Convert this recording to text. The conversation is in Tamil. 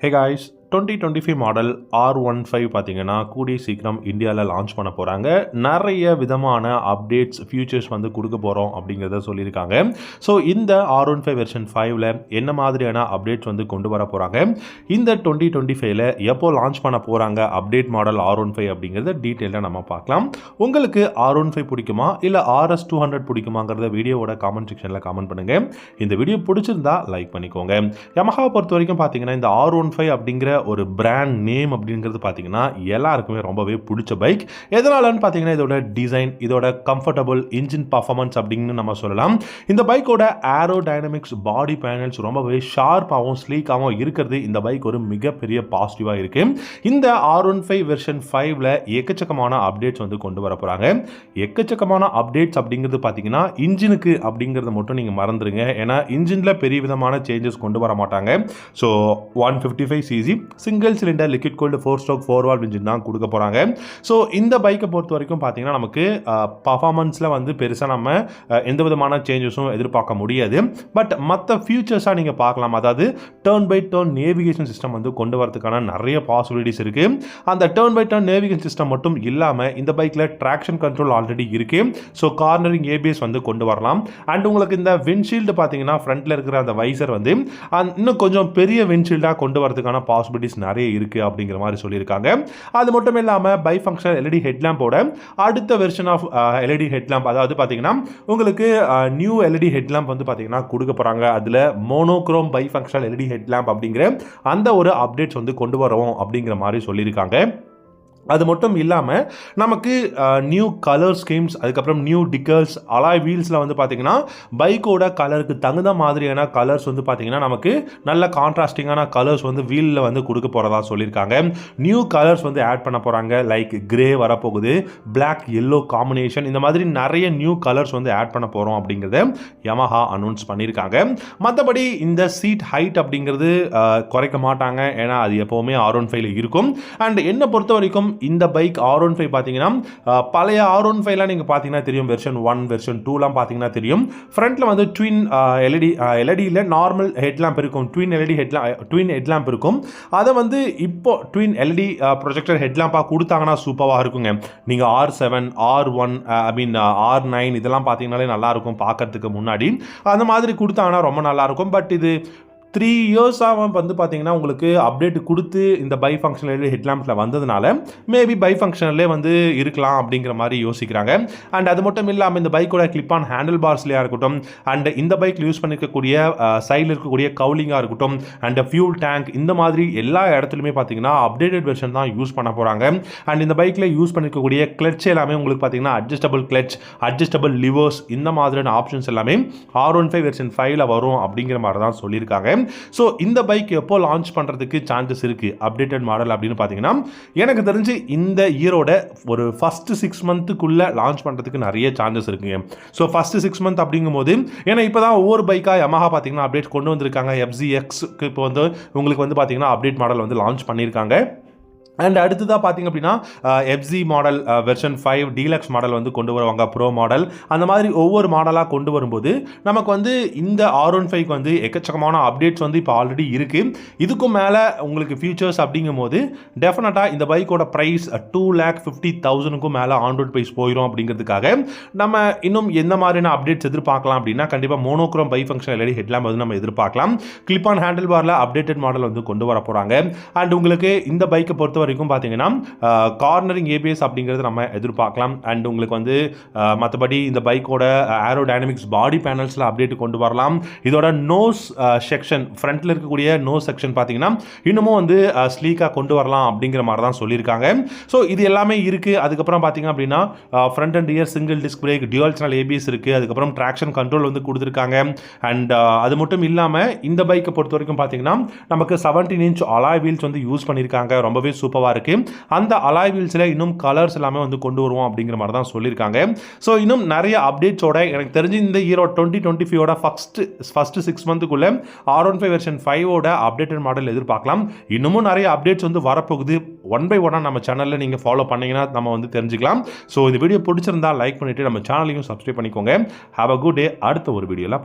Hey guys, 2025 மாடல் R15 பார்த்தீங்கன்னா கூடிய சீக்கிரம் இந்தியாவில் லான்ச் பண்ண போகிறாங்க. நிறைய விதமான அப்டேட்ஸ் ஃபியூச்சர்ஸ் வந்து கொடுக்க போகிறோம் அப்படிங்கிறத சொல்லியிருக்காங்க. ஸோ இந்த R15 வெர்ஷன் 5ல் என்ன மாதிரியான அப்டேட்ஸ் வந்து கொண்டு வர போகிறாங்க, இந்த 2025ல் எப்போ லான்ச் பண்ண போகிறாங்க அப்டேட் மாடல் R15 அப்படிங்கிறத டீட்டெயிலாக நம்ம பார்க்கலாம். உங்களுக்கு R15 பிடிக்குமா இல்லை RS200 பிடிக்குமாங்கிறத வீடியோவோட காமெண்ட் செக்ஷனில் காமெண்ட் பண்ணுங்கள். இந்த வீடியோ பிடிச்சிருந்தா லைக் பண்ணிக்கோங்க. யமஹாவை பொறுத்த வரைக்கும் பார்த்தீங்கன்னா இந்த R15 அப்படிங்கிற ஒரு பிராண்ட் நேம் அப்படிங்கிறது பார்த்தீங்கன்னா எல்லாருக்குமே ரொம்பவே பிடிச்ச பைக். எதனாலன்னு பார்த்தீங்கன்னா இதோட டிசைன், இதோட கம்ஃபர்டபுள் இன்ஜின் பர்ஃபார்மன்ஸ் அப்படின்னு நம்ம சொல்லலாம். இந்த பைக்கோட ஏரோடைனமிக்ஸ் பாடி பேனல்ஸ் ரொம்பவே ஷார்ப்பாகவும் ஸ்லீக்காகவும் இருக்கிறது இந்த பைக் ஒரு மிகப்பெரிய பாசிட்டிவாக இருக்கு. இந்த R15 வெர்ஷன் 5ல் எக்கச்சக்கமான அப்டேட்ஸ் வந்து கொண்டு வர போகிறாங்க. எக்கச்சக்கமான அப்டேட்ஸ் அப்படிங்கிறது பார்த்தீங்கன்னா இன்ஜினுக்கு அப்படிங்கிறத மட்டும் நீங்கள் மறந்துடுங்க. ஏன்னா இன்ஜினில் பெரிய விதமான சேஞ்சஸ் கொண்டு வர மாட்டாங்க. So 155cc single cylinder liquid cooled 4-stroke 4-valve engine தான் கொடுக்க போகிறாங்க. ஸோ இந்த பைக்கை பொறுத்த வரைக்கும் பார்த்தீங்கன்னா நமக்கு பர்ஃபார்மன்ஸில் வந்து பெருசாக நம்ம எந்த விதமான சேஞ்சஸும் எதிர்பார்க்க முடியாது. பட் மற்ற ஃபியூச்சர்ஸாக நீங்கள் பார்க்கலாம். அதாவது turn by turn navigation system வந்து கொண்டு வரதுக்கான நிறைய பாசிபிலிட்டிஸ் இருக்குது. அந்த turn by turn navigation system மட்டும் இல்லாமல் இந்த பைக்கில் ட்ராக்ஷன் கண்ட்ரோல் ஆல்ரெடி இருக்குது. ஸோ கார்னரிங் ஏபிஎஸ் வந்து கொண்டு வரலாம். அண்ட் உங்களுக்கு இந்த விண்ட்ஷீல்டு பார்த்தீங்கன்னா ஃப்ரண்ட்டில் இருக்கிற அந்த வைசர் வந்து இன்னும் கொஞ்சம் பெரிய விண்ட்ஷீல்டாக கொண்டு வரதுக்கான பாசிபிலிட்டிஸ் நிறைய இருக்குது அப்படிங்கிற மாதிரி சொல்லியிருக்காங்க. அது மட்டும் இல்லாமல் பை ஃபங்க்ஷனல் எல்இடி ஹெட்லாம்போட அடுத்த வெர்ஷன் ஆஃப் எல்இடி ஹெட்லாம்ப், அதாவது பார்த்தீங்கன்னா உங்களுக்கு நியூ எல்இடி ஹெட்லாம்ப் வந்து பார்த்தீங்கன்னா கொடுக்க போகிறாங்க. அதில் monochrome by functional LED headlamp அப்படிங்கிற அந்த ஒரு அப்டேட்ஸ் வந்து கொண்டு வரோம் அப்படிங்கிற மாதிரி சொல்லியிருக்காங்க. அது மட்டும் இல்லாமல் நமக்கு நியூ கலர் ஸ்கீம்ஸ், அதுக்கப்புறம் நியூ டிக்கர்ஸ், அலாய் வீல்ஸில் வந்து பார்த்திங்கன்னா பைக்கோட கலருக்கு தகுந்த மாதிரியான கலர்ஸ் வந்து பார்த்திங்கன்னா நமக்கு நல்ல கான்ட்ராஸ்டிங்கான கலர்ஸ் வந்து வீலில் வந்து கொடுக்க போகிறதா சொல்லியிருக்காங்க. நியூ கலர்ஸ் வந்து ஆட் பண்ண போகிறாங்க. லைக் கிரே வரப்போகுது, பிளாக் எல்லோ காம்பினேஷன், இந்த மாதிரி நிறைய நியூ கலர்ஸ் வந்து ஆட் பண்ண போகிறோம் அப்படிங்கிறத யமஹா அனௌன்ஸ் பண்ணியிருக்காங்க. மற்றபடி இந்த சீட் ஹைட் அப்படிங்கிறது குறைக்க மாட்டாங்க. ஏன்னா அது எப்போவுமே R15 இருக்கும். அண்ட் என்னை பொறுத்த வரைக்கும் இந்த பைக் R15 பார்த்தீங்கன்னா பழைய R15லாம் நீங்கள் பார்த்தீங்கன்னா தெரியும், வெர்ஷன் 1 வெர்ஷன் 2லாம் பார்த்தீங்கன்னா தெரியும். ஃப்ரண்ட்டில் வந்து ட்வின் எல்இடியில் நார்மல் ஹெட்லாம்ப் இருக்கும், ட்வின் ஹெட்லாம்ப் இருக்கும். அதை வந்து இப்போ ட்வின் எல்இடி ப்ரொஜெக்டர் ஹெட்லாம்பாக கொடுத்தாங்கன்னா சூப்பராக இருக்குங்க. நீங்கள் R7 R1 R9 இதெல்லாம் பார்த்தீங்கன்னாலே நல்லாயிருக்கும் பார்க்கறதுக்கு. முன்னாடி அந்த மாதிரி கொடுத்தாங்கன்னா ரொம்ப நல்லாயிருக்கும். பட் இது 3 இயர்ஸாக வந்து பார்த்தீங்கன்னா உங்களுக்கு அப்டேட் கொடுத்து இந்த பை ஃபங்க்ஷனல் ஹெட்லாம்ப்ஸில் வந்ததுனால மேபி பை ஃபங்க்ஷனல்லே வந்து இருக்கலாம் அப்படிங்கிற மாதிரி யோசிக்கிறாங்க. அண்ட் அது மட்டும் இல்லாமல் இந்த பைக்கோட கிளிப் ஆன் ஹேண்டில் பார்ஸ்லையாக இருக்கட்டும், அண்ட் இந்த பைக்கில் யூஸ் பண்ணிருக்கக்கூடிய சைடில் இருக்கக்கூடிய கவுலிங்காக இருக்கட்டும், அண்ட் ஃபியூல் டேங்க், இந்த மாதிரி எல்லா இடத்துலையுமே பார்த்தீங்கன்னா அப்டேட்டட் வெர்ஷன் தான் யூஸ் பண்ண போகிறாங்க. அண்ட் இந்த பைக்கில் யூஸ் பண்ணிருக்கக்கூடிய கிளட்ச் எல்லாமே உங்களுக்கு பார்த்தீங்கன்னா அட்ஜஸ்டபிள் கிளட்ச், அட்ஜஸ்டபிள் லிவர்ஸ், இந்த மாதிரியான ஆப்ஷன்ஸ் எல்லாமே R15 வெர்ஷன் 5ல் வரும் அப்படிங்கிற மாதிரி தான் சொல்லியிருக்காங்க. ஸோ இந்த பைக் எப்போ லான்ச் பண்ணுறதுக்கு சான்சஸ் இருக்குது அப்டேட்டட் மாடல் அப்படின்னு பார்த்தீங்கன்னா எனக்கு தெரிஞ்சு இந்த இயரோட ஒரு ஃபஸ்ட்டு 6 மந்த்துக்குள்ளே லான்ச் பண்ணுறதுக்கு நிறைய சான்சஸ் இருக்குங்க. ஸோ ஃபஸ்ட்டு 6 மந்த் அப்படிங்கும்போது, ஏன்னா இப்போ தான் ஒவ்வொரு பைக்காக யமஹா பார்த்தீங்கன்னா அப்டேட் கொண்டு வந்திருக்காங்க. FZXக்கு இப்போ வந்து உங்களுக்கு வந்து பார்த்தீங்கன்னா அப்டேட் மாடல் வந்து லான்ச் பண்ணியிருக்காங்க. அண்ட் அடுத்ததாக பார்த்திங்க அப்படின்னா FZ model version 5 deluxe model வந்து கொண்டு வருவாங்க, ப்ரோ மாடல். அந்த மாதிரி ஒவ்வொரு மாடலாக கொண்டு வரும்போது நமக்கு வந்து இந்த R15 வந்து எக்கச்சக்கமான அப்டேட்ஸ் வந்து இப்போ ஆல்ரெடி இருக்குது. இதுக்கும் மேலே உங்களுக்கு ஃபியூச்சர்ஸ் அப்படிங்கும்போது டெஃபினட்டாக இந்த பைக்கோட ப்ரைஸ் 2,50,000க்கும் மேலே ஆன் ரோட் ப்ரைஸ் போயிடும். அப்படிங்கிறதுக்காக நம்ம இன்னும் எந்த மாதிரியான அப்டேட்ஸ் எதிர்பார்க்கலாம் அப்படின்னா கண்டிப்பாக monochrome bi function LED headlamp வந்து நம்ம எதிர்பார்க்கலாம். கிளிப் ஆன் ஹேண்டில் பாரில் அப்டேட்டட் மாடல் வந்து கொண்டு வர போகிறாங்க. அண்ட் உங்களுக்கு இந்த பைக்கை பொறுத்த வரைக்கும் பார்த்தீங்கன்னா கார்னரிங் ஏபிஎஸ் அப்படிங்கிறது நம்ம எதிர்பார்க்கலாம். அண்ட் உங்களுக்கு வந்து மற்றபடி இந்த பைக்கோட ஏரோடைனமிக்ஸ் பாடி பேனல்ஸில் அப்டேட் கொண்டு வரலாம். இதோட நோஸ் செக்ஷன், ஃப்ரண்ட்டில் இருக்கக்கூடிய நோஸ் செக்ஷன் பார்த்தீங்கன்னா இன்னமும் வந்து ஸ்லீக்காக கொண்டு வரலாம் அப்படிங்கிற மாதிரி தான் சொல்லியிருக்காங்க. ஸோ இது எல்லாமே இருக்குது. அதுக்கப்புறம் பார்த்தீங்க அப்படின்னா front and rear single disc brake, dual channel ABS இருக்குது. அதுக்கப்புறம் ட்ராக்ஷன் கண்ட்ரோல் வந்து கொடுத்துருக்காங்க. அண்ட் அது மட்டும் இல்லாமல் இந்த பைக்கை பொறுத்த வரைக்கும் பார்த்தீங்கன்னா நமக்கு 17 இன்ச் அலாய் வீல்ஸ் வந்து யூஸ் பண்ணியிருக்காங்க. ரொம்பவே சூப்பராக இருக்கு. அந்த அலாய் வீல்ஸ்ல இன்னும் கலர்ஸ் எல்லாமே வந்து கொண்டு வருவோம் அப்படிங்கிற மாதிரி தான் சொல்லியிருக்காங்க. ஸோ இன்னும் நிறைய அப்டேட்ஸோட எனக்கு தெரிஞ்சு இந்த இயரோ 2025 first 6 மந்த்துக்குள்ள R15 version 5 updated model எதிர்பார்க்கலாம். இன்னமும் நிறைய அப்டேட்ஸ் வந்து வரப்போகுது. ஒன் பை ஒன்னாக நம்ம சேனலில் நீங்கள் ஃபாலோ பண்ணீங்கன்னா நம்ம வந்து தெரிஞ்சுக்கலாம். ஸோ இந்த வீடியோ பிடிச்சிருந்தா லைக் பண்ணிட்டு நம்ம சேனலையும் சப்ஸ்கிரைப் பண்ணிக்கோங்க. Have a good day. அடுத்த ஒரு வீடியோவில்